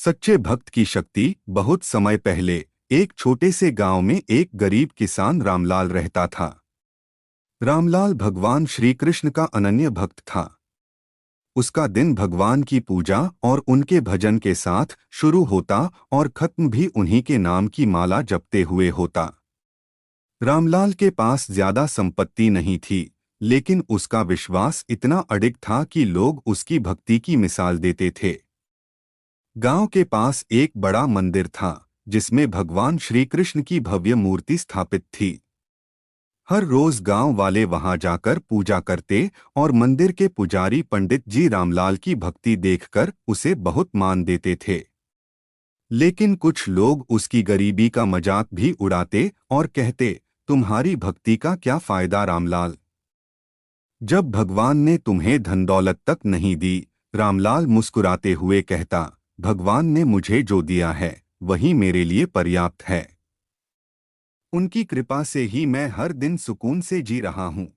सच्चे भक्त की शक्ति। बहुत समय पहले एक छोटे से गांव में एक गरीब किसान रामलाल रहता था। रामलाल भगवान श्री कृष्ण का अनन्य भक्त था। उसका दिन भगवान की पूजा और उनके भजन के साथ शुरू होता और खत्म भी उन्हीं के नाम की माला जपते हुए होता। रामलाल के पास ज्यादा संपत्ति नहीं थी, लेकिन उसका विश्वास इतना अडिग था कि लोग उसकी भक्ति की मिसाल देते थे। गांव के पास एक बड़ा मंदिर था, जिसमें भगवान श्री कृष्ण की भव्य मूर्ति स्थापित थी। हर रोज गांव वाले वहां जाकर पूजा करते और मंदिर के पुजारी पंडित जी रामलाल की भक्ति देखकर उसे बहुत मान देते थे। लेकिन कुछ लोग उसकी गरीबी का मजाक भी उड़ाते और कहते, तुम्हारी भक्ति का क्या फायदा रामलाल, जब भगवान ने तुम्हें धन दौलत तक नहीं दी। रामलाल मुस्कुराते हुए कहता, भगवान ने मुझे जो दिया है वही मेरे लिए पर्याप्त है। उनकी कृपा से ही मैं हर दिन सुकून से जी रहा हूँ।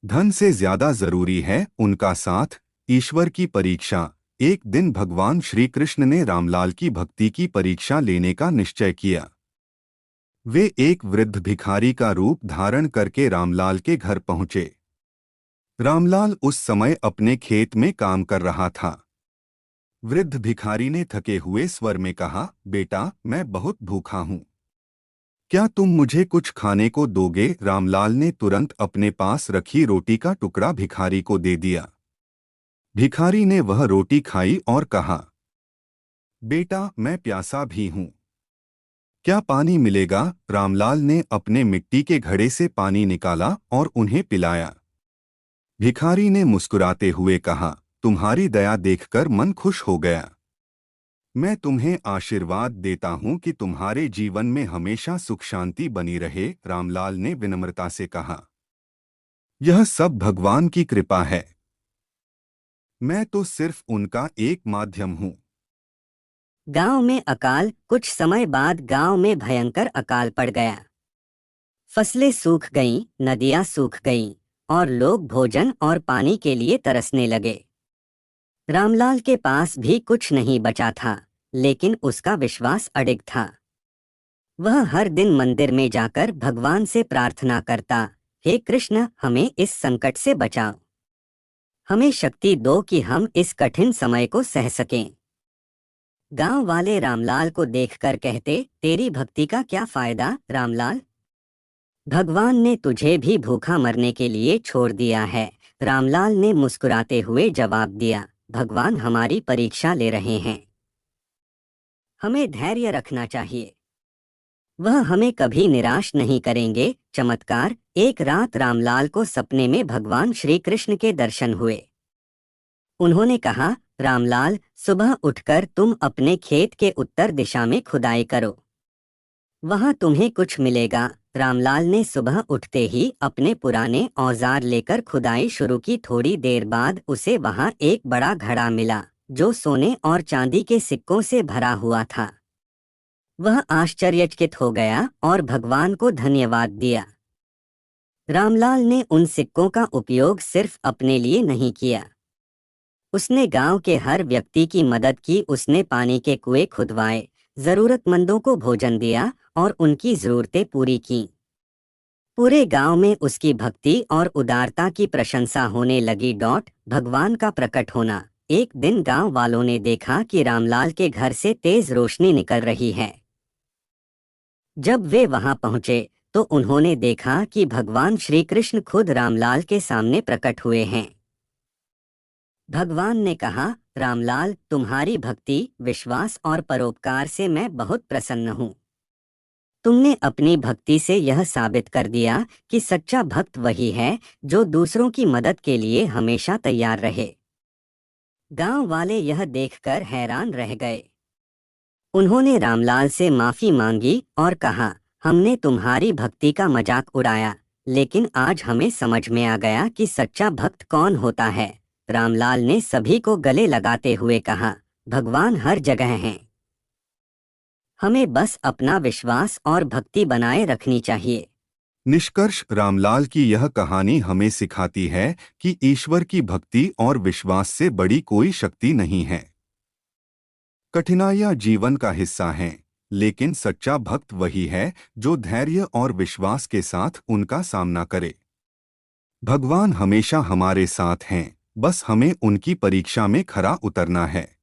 धन से ज्यादा जरूरी है उनका साथ, ईश्वर की परीक्षा। एक दिन भगवान श्री कृष्ण ने रामलाल की भक्ति की परीक्षा लेने का निश्चय किया। वे एक वृद्ध भिखारी का रूप धारण करके रामलाल के घर पहुंचे। रामलाल उस समय अपने खेत में काम कर रहा था। वृद्ध भिखारी ने थके हुए स्वर में कहा, बेटा मैं बहुत भूखा हूँ, क्या तुम मुझे कुछ खाने को दोगे? रामलाल ने तुरंत अपने पास रखी रोटी का टुकड़ा भिखारी को दे दिया। भिखारी ने वह रोटी खाई और कहा, बेटा मैं प्यासा भी हूँ, क्या पानी मिलेगा? रामलाल ने अपने मिट्टी के घड़े से पानी निकाला और उन्हें पिलाया। भिखारी ने मुस्कुराते हुए कहा, तुम्हारी दया देखकर मन खुश हो गया। मैं तुम्हें आशीर्वाद देता हूं कि तुम्हारे जीवन में हमेशा सुख शांति बनी रहे। रामलाल ने विनम्रता से कहा, यह सब भगवान की कृपा है, मैं तो सिर्फ उनका एक माध्यम हूं। गांव में अकाल। कुछ समय बाद गांव में भयंकर अकाल पड़ गया। फसलें सूख गईं, नदियां सूख गईं और लोग भोजन और पानी के लिए तरसने लगे। रामलाल के पास भी कुछ नहीं बचा था, लेकिन उसका विश्वास अडिग था। वह हर दिन मंदिर में जाकर भगवान से प्रार्थना करता, हे कृष्ण हमें इस संकट से बचाओ, हमें शक्ति दो कि हम इस कठिन समय को सह सकें। गांव वाले रामलाल को देखकर कहते, तेरी भक्ति का क्या फायदा रामलाल, भगवान ने तुझे भी भूखा मरने के लिए छोड़ दिया है। रामलाल ने मुस्कुराते हुए जवाब दिया, भगवान हमारी परीक्षा ले रहे हैं, हमें धैर्य रखना चाहिए, वह हमें कभी निराश नहीं करेंगे। चमत्कार। एक रात रामलाल को सपने में भगवान श्री कृष्ण के दर्शन हुए। उन्होंने कहा, रामलाल सुबह उठकर तुम अपने खेत के उत्तर दिशा में खुदाई करो, वहां तुम्हें कुछ मिलेगा। रामलाल ने सुबह उठते ही अपने पुराने औजार लेकर खुदाई शुरू की। थोड़ी देर बाद उसे वहां एक बड़ा घड़ा मिला, जो सोने और चांदी के सिक्कों से भरा हुआ था। वह आश्चर्यचकित हो गया और भगवान को धन्यवाद दिया। रामलाल ने उन सिक्कों का उपयोग सिर्फ अपने लिए नहीं किया, उसने गांव के हर व्यक्ति की मदद की। उसने पानी के कुएं खुदवाए, जरूरतमंदों को भोजन दिया और उनकी जरूरतें पूरी की। पूरे गांव में उसकी भक्ति और उदारता की प्रशंसा होने लगी। भगवान का प्रकट होना। एक दिन गांव वालों ने देखा कि रामलाल के घर से तेज रोशनी निकल रही है। जब वे वहां पहुंचे तो उन्होंने देखा कि भगवान श्री कृष्ण खुद रामलाल के सामने प्रकट हुए हैं। भगवान ने कहा, रामलाल तुम्हारी भक्ति, विश्वास और परोपकार से मैं बहुत प्रसन्न हूँ। तुमने अपनी भक्ति से यह साबित कर दिया कि सच्चा भक्त वही है जो दूसरों की मदद के लिए हमेशा तैयार रहे। गांव वाले यह देखकर हैरान रह गए। उन्होंने रामलाल से माफी मांगी और कहा, हमने तुम्हारी भक्ति का मजाक उड़ाया, लेकिन आज हमें समझ में आ गया कि सच्चा भक्त कौन होता है। रामलाल ने सभी को गले लगाते हुए कहा, भगवान हर जगह हैं, हमें बस अपना विश्वास और भक्ति बनाए रखनी चाहिए। निष्कर्ष। रामलाल की यह कहानी हमें सिखाती है कि ईश्वर की भक्ति और विश्वास से बड़ी कोई शक्ति नहीं है। कठिनाइयाँ जीवन का हिस्सा हैं, लेकिन सच्चा भक्त वही है जो धैर्य और विश्वास के साथ उनका सामना करे। भगवान हमेशा हमारे साथ हैं, बस हमें उनकी परीक्षा में खरा उतरना है।